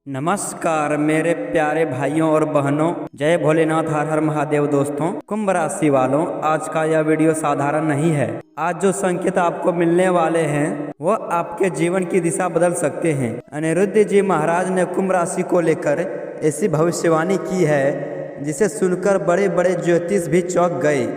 नमस्कार मेरे प्यारे भाइयों और बहनों, जय भोलेनाथ, हर हर महादेव। दोस्तों, कुंभ राशि वालों, आज का यह वीडियो साधारण नहीं है। आज जो संकेत आपको मिलने वाले हैं वो आपके जीवन की दिशा बदल सकते हैं। अनिरुद्ध जी महाराज ने कुंभ राशि को लेकर ऐसी भविष्यवाणी की है जिसे सुनकर बड़े बड़े ज्योतिष भी चौंक गए।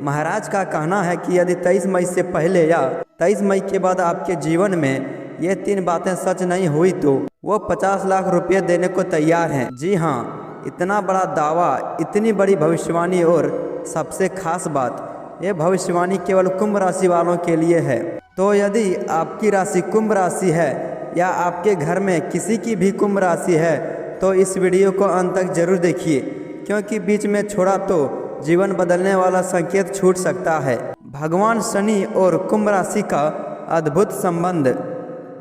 महाराज का कहना है कि यदि 23 मई से पहले या 23 मई के बाद आपके जीवन में ये 3 बातें सच नहीं हुई तो वो 50 लाख रुपए देने को तैयार हैं। जी हाँ, इतना बड़ा दावा, इतनी बड़ी भविष्यवाणी और सबसे खास बात, ये भविष्यवाणी केवल कुंभ राशि वालों के लिए है। तो यदि आपकी राशि कुंभ राशि है या आपके घर में किसी की भी कुंभ राशि है तो इस वीडियो को अंत तक जरूर देखिए, क्योंकि बीच में छोड़ा तो जीवन बदलने वाला संकेत छूट सकता है। भगवान शनि और कुंभ राशि का अद्भुत संबंध।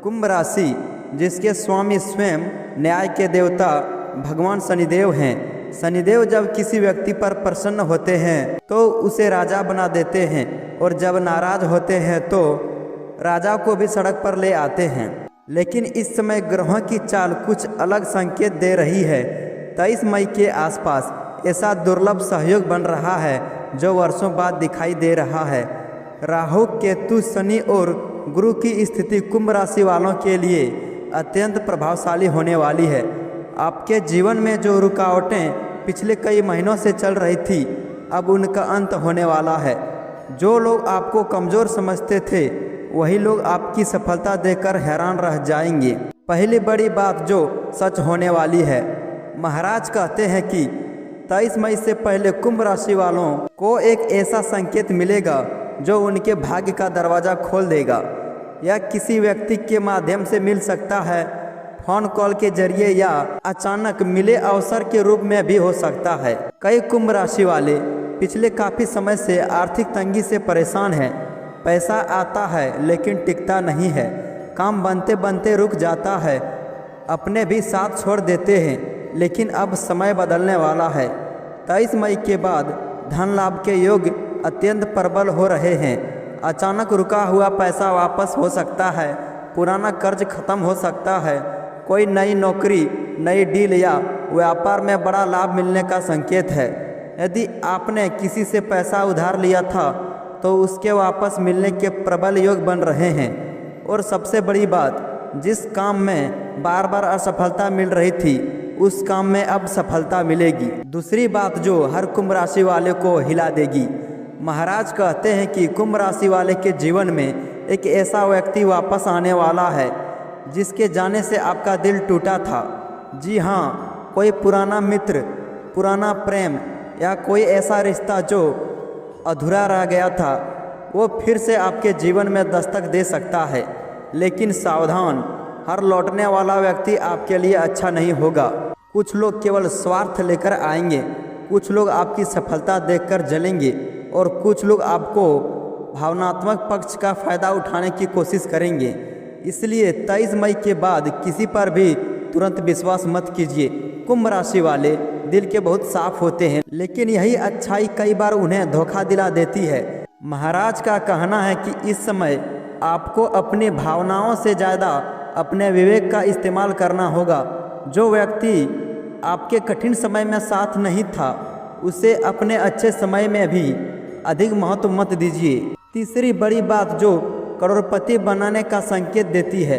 कुंभ राशि जिसके स्वामी स्वयं न्याय के देवता भगवान शनिदेव हैं। शनिदेव जब किसी व्यक्ति पर प्रसन्न होते हैं तो उसे राजा बना देते हैं, और जब नाराज होते हैं तो राजा को भी सड़क पर ले आते हैं। लेकिन इस समय ग्रहों की चाल कुछ अलग संकेत दे रही है। 23 मई के आसपास ऐसा दुर्लभ सहयोग बन रहा है जो वर्षों बाद दिखाई दे रहा है। राहु, केतु, शनि और गुरु की स्थिति कुंभ राशि वालों के लिए अत्यंत प्रभावशाली होने वाली है। आपके जीवन में जो रुकावटें पिछले कई महीनों से चल रही थी, अब उनका अंत होने वाला है। जो लोग आपको कमज़ोर समझते थे वही लोग आपकी सफलता देखकर हैरान रह जाएंगे। पहली बड़ी बात जो सच होने वाली है, महाराज कहते हैं कि 23 मई से पहले कुंभ राशि वालों को एक ऐसा संकेत मिलेगा जो उनके भाग्य का दरवाज़ा खोल देगा। यह किसी व्यक्ति के माध्यम से मिल सकता है, फोन कॉल के जरिए या अचानक मिले अवसर के रूप में भी हो सकता है। कई कुंभ राशि वाले पिछले काफ़ी समय से आर्थिक तंगी से परेशान हैं। पैसा आता है लेकिन टिकता नहीं है, काम बनते बनते रुक जाता है, अपने भी साथ छोड़ देते हैं। लेकिन अब समय बदलने वाला है। 23 मई के बाद धन लाभ के योग अत्यंत प्रबल हो रहे हैं। अचानक रुका हुआ पैसा वापस हो सकता है, पुराना कर्ज खत्म हो सकता है, कोई नई नौकरी, नई डील या व्यापार में बड़ा लाभ मिलने का संकेत है। यदि आपने किसी से पैसा उधार लिया था तो उसके वापस मिलने के प्रबल योग बन रहे हैं। और सबसे बड़ी बात, जिस काम में बार बार असफलता मिल रही थी उस काम में अब सफलता मिलेगी। दूसरी बात जो हर कुंभ राशि वाले को हिला देगी, महाराज कहते हैं कि कुंभ राशि वाले के जीवन में एक ऐसा व्यक्ति वापस आने वाला है जिसके जाने से आपका दिल टूटा था। जी हाँ, कोई पुराना मित्र, पुराना प्रेम या कोई ऐसा रिश्ता जो अधूरा रह गया था वो फिर से आपके जीवन में दस्तक दे सकता है। लेकिन सावधान, हर लौटने वाला व्यक्ति आपके लिए अच्छा नहीं होगा। कुछ लोग केवल स्वार्थ लेकर आएंगे, कुछ लोग आपकी सफलता देखकर जलेंगे और कुछ लोग आपको भावनात्मक पक्ष का फ़ायदा उठाने की कोशिश करेंगे। इसलिए 23 मई के बाद किसी पर भी तुरंत विश्वास मत कीजिए। कुंभ राशि वाले दिल के बहुत साफ होते हैं, लेकिन यही अच्छाई कई बार उन्हें धोखा दिला देती है। महाराज का कहना है कि इस समय आपको अपनी भावनाओं से ज़्यादा अपने विवेक का इस्तेमाल करना होगा। जो व्यक्ति आपके कठिन समय में साथ नहीं था उसे अपने अच्छे समय में भी अधिक महत्व मत दीजिए। तीसरी बड़ी बात जो करोड़पति बनाने का संकेत देती है,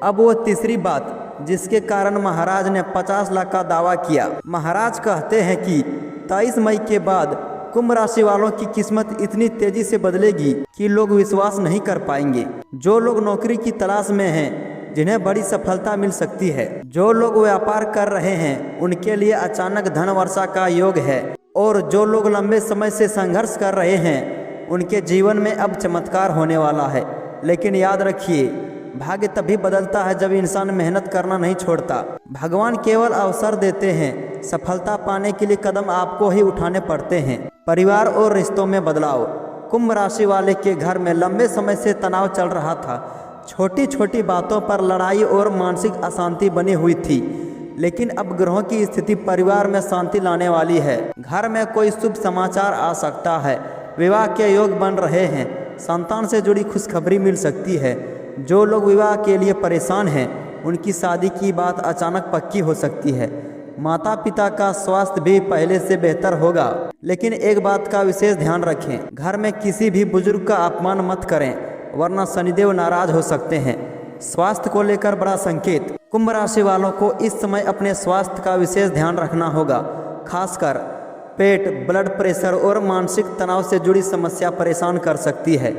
अब वो तीसरी बात जिसके कारण महाराज ने 50 लाख का दावा किया। महाराज कहते हैं कि 23 मई के बाद कुंभ राशि वालों की किस्मत इतनी तेजी से बदलेगी कि लोग विश्वास नहीं कर पाएंगे। जो लोग नौकरी की तलाश में हैं जिन्हें बड़ी सफलता मिल सकती है, जो लोग व्यापार कर रहे हैं उनके लिए अचानक धन वर्षा का योग है, और जो लोग लंबे समय से संघर्ष कर रहे हैं उनके जीवन में अब चमत्कार होने वाला है। लेकिन याद रखिए, भाग्य तभी बदलता है जब इंसान मेहनत करना नहीं छोड़ता। भगवान केवल अवसर देते हैं, सफलता पाने के लिए कदम आपको ही उठाने पड़ते हैं। परिवार और रिश्तों में बदलाव। कुंभ राशि वाले के घर में लंबे समय से तनाव चल रहा था। छोटी छोटी बातों पर लड़ाई और मानसिक अशांति बनी हुई थी, लेकिन अब ग्रहों की स्थिति परिवार में शांति लाने वाली है। घर में कोई शुभ समाचार आ सकता है, विवाह के योग बन रहे हैं, संतान से जुड़ी खुशखबरी मिल सकती है। जो लोग विवाह के लिए परेशान हैं उनकी शादी की बात अचानक पक्की हो सकती है। माता पिता का स्वास्थ्य भी पहले से बेहतर होगा, लेकिन एक बात का विशेष ध्यान रखें, घर में किसी भी बुजुर्ग का अपमान मत करें, वरना शनिदेव नाराज हो सकते हैं। स्वास्थ्य को लेकर बड़ा संकेत। कुंभ राशि वालों को इस समय अपने स्वास्थ्य का विशेष ध्यान रखना होगा। खासकर पेट, ब्लड प्रेशर और मानसिक तनाव से जुड़ी समस्या परेशान कर सकती है।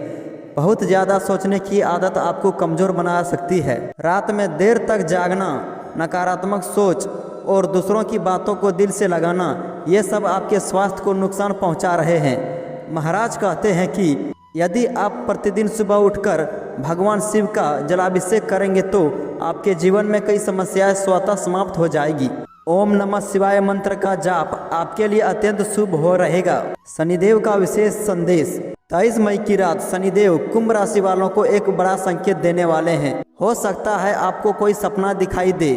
बहुत ज़्यादा सोचने की आदत आपको कमज़ोर बना सकती है। रात में देर तक जागना, नकारात्मक सोच और दूसरों की बातों को दिल से लगाना, ये सब आपके स्वास्थ्य को नुकसान पहुंचा रहे हैं। महाराज कहते हैं कि यदि आप प्रतिदिन सुबह उठकर भगवान शिव का जलाभिषेक करेंगे तो आपके जीवन में कई समस्याएं स्वतः समाप्त हो जाएगी। ओम नमः शिवाय मंत्र का जाप आपके लिए अत्यंत शुभ हो रहेगा। शनिदेव का विशेष संदेश। 23 मई की रात शनिदेव कुंभ राशि वालों को एक बड़ा संकेत देने वाले हैं। हो सकता है आपको कोई सपना दिखाई दे,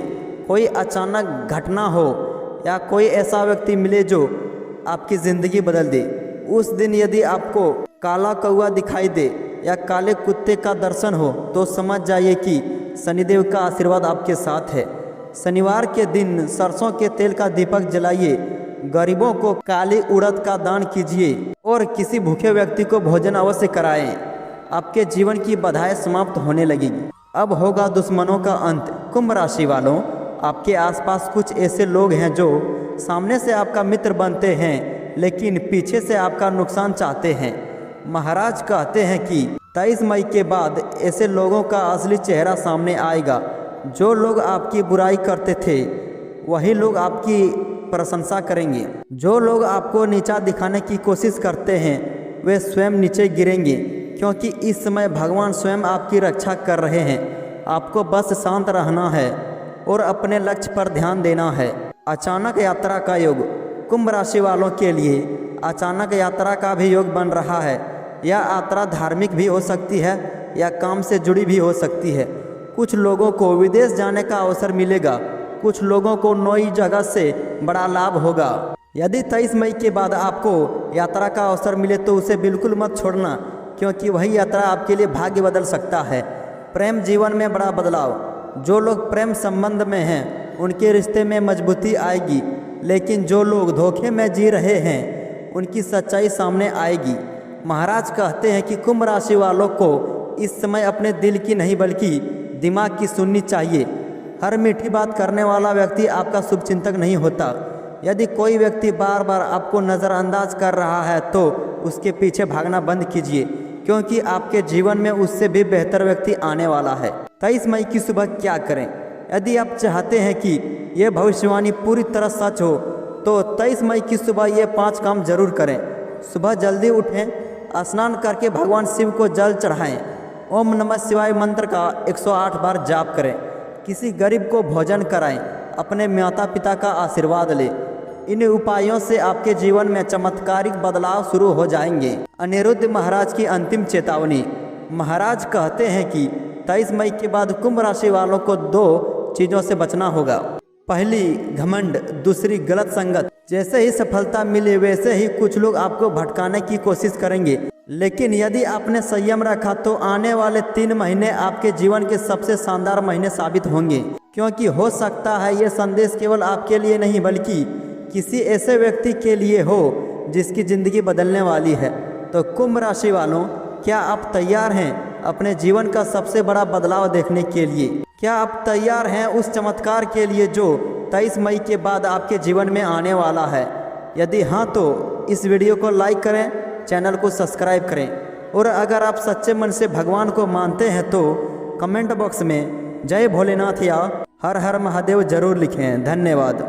कोई अचानक घटना हो या कोई ऐसा व्यक्ति मिले जो आपकी ज़िंदगी बदल दे। उस दिन यदि आपको काला कौवा दिखाई दे या काले कुत्ते का दर्शन हो तो समझ जाइए कि शनिदेव का आशीर्वाद आपके साथ है। शनिवार के दिन सरसों के तेल का दीपक जलाइए, गरीबों को काली उड़द का दान कीजिए और किसी भूखे व्यक्ति को भोजन अवश्य कराएं। आपके जीवन की बाधाएं समाप्त होने लगेगी। अब होगा दुश्मनों का अंत। कुंभ राशि वालों, आपके आसपास कुछ ऐसे लोग हैं जो सामने से आपका मित्र बनते हैं लेकिन पीछे से आपका नुकसान चाहते हैं। महाराज कहते हैं कि 23 मई के बाद ऐसे लोगों का असली चेहरा सामने आएगा। जो लोग आपकी बुराई करते थे वही लोग आपकी प्रशंसा करेंगे। जो लोग आपको नीचा दिखाने की कोशिश करते हैं वे स्वयं नीचे गिरेंगे, क्योंकि इस समय भगवान स्वयं आपकी रक्षा कर रहे हैं। आपको बस शांत रहना है और अपने लक्ष्य पर ध्यान देना है। अचानक यात्रा का योग। कुंभ राशि वालों के लिए अचानक यात्रा का भी योग बन रहा है। यह यात्रा धार्मिक भी हो सकती है या काम से जुड़ी भी हो सकती है। कुछ लोगों को विदेश जाने का अवसर मिलेगा, कुछ लोगों को नई जगह से बड़ा लाभ होगा। यदि 23 मई के बाद आपको यात्रा का अवसर मिले तो उसे बिल्कुल मत छोड़ना, क्योंकि वही यात्रा आपके लिए भाग्य बदल सकता है। प्रेम जीवन में बड़ा बदलाव। जो लोग प्रेम संबंध में हैं उनके रिश्ते में मजबूती आएगी, लेकिन जो लोग धोखे में जी रहे हैं उनकी सच्चाई सामने आएगी। महाराज कहते हैं कि कुंभ राशि वालों को इस समय अपने दिल की नहीं बल्कि दिमाग की सुननी चाहिए। हर मीठी बात करने वाला व्यक्ति आपका शुभचिंतक नहीं होता। यदि कोई व्यक्ति बार बार आपको नज़रअंदाज कर रहा है तो उसके पीछे भागना बंद कीजिए, क्योंकि आपके जीवन में उससे भी बेहतर व्यक्ति आने वाला है। 23 मई की सुबह क्या करें? यदि आप चाहते हैं कि यह भविष्यवाणी पूरी तरह सच हो तो 23 मई की सुबह ये 5 काम जरूर करें। सुबह जल्दी उठें, स्नान करके भगवान शिव को जल चढ़ाएं, ओम नमः शिवाय मंत्र का 108 बार जाप करें, किसी गरीब को भोजन कराएं, अपने माता पिता का आशीर्वाद लें। इन उपायों से आपके जीवन में चमत्कारिक बदलाव शुरू हो जाएंगे। अनिरुद्ध महाराज की अंतिम चेतावनी। महाराज कहते हैं कि 23 मई के बाद कुंभ राशि वालों को 2 चीज़ों से बचना होगा। पहली घमंड, दूसरी गलत संगत। जैसे ही सफलता मिले वैसे ही कुछ लोग आपको भटकाने की कोशिश करेंगे, लेकिन यदि आपने संयम रखा तो आने वाले 3 महीने आपके जीवन के सबसे शानदार महीने साबित होंगे। क्योंकि हो सकता है ये संदेश केवल आपके लिए नहीं बल्कि किसी ऐसे व्यक्ति के लिए हो जिसकी ज़िंदगी बदलने वाली है। तो कुंभ राशि वालों, क्या आप तैयार हैं अपने जीवन का सबसे बड़ा बदलाव देखने के लिए? क्या आप तैयार हैं उस चमत्कार के लिए जो 23 मई के बाद आपके जीवन में आने वाला है? यदि हाँ तो इस वीडियो को लाइक करें, चैनल को सब्सक्राइब करें, और अगर आप सच्चे मन से भगवान को मानते हैं तो कमेंट बॉक्स में जय भोलेनाथ या हर हर महादेव जरूर लिखें। धन्यवाद।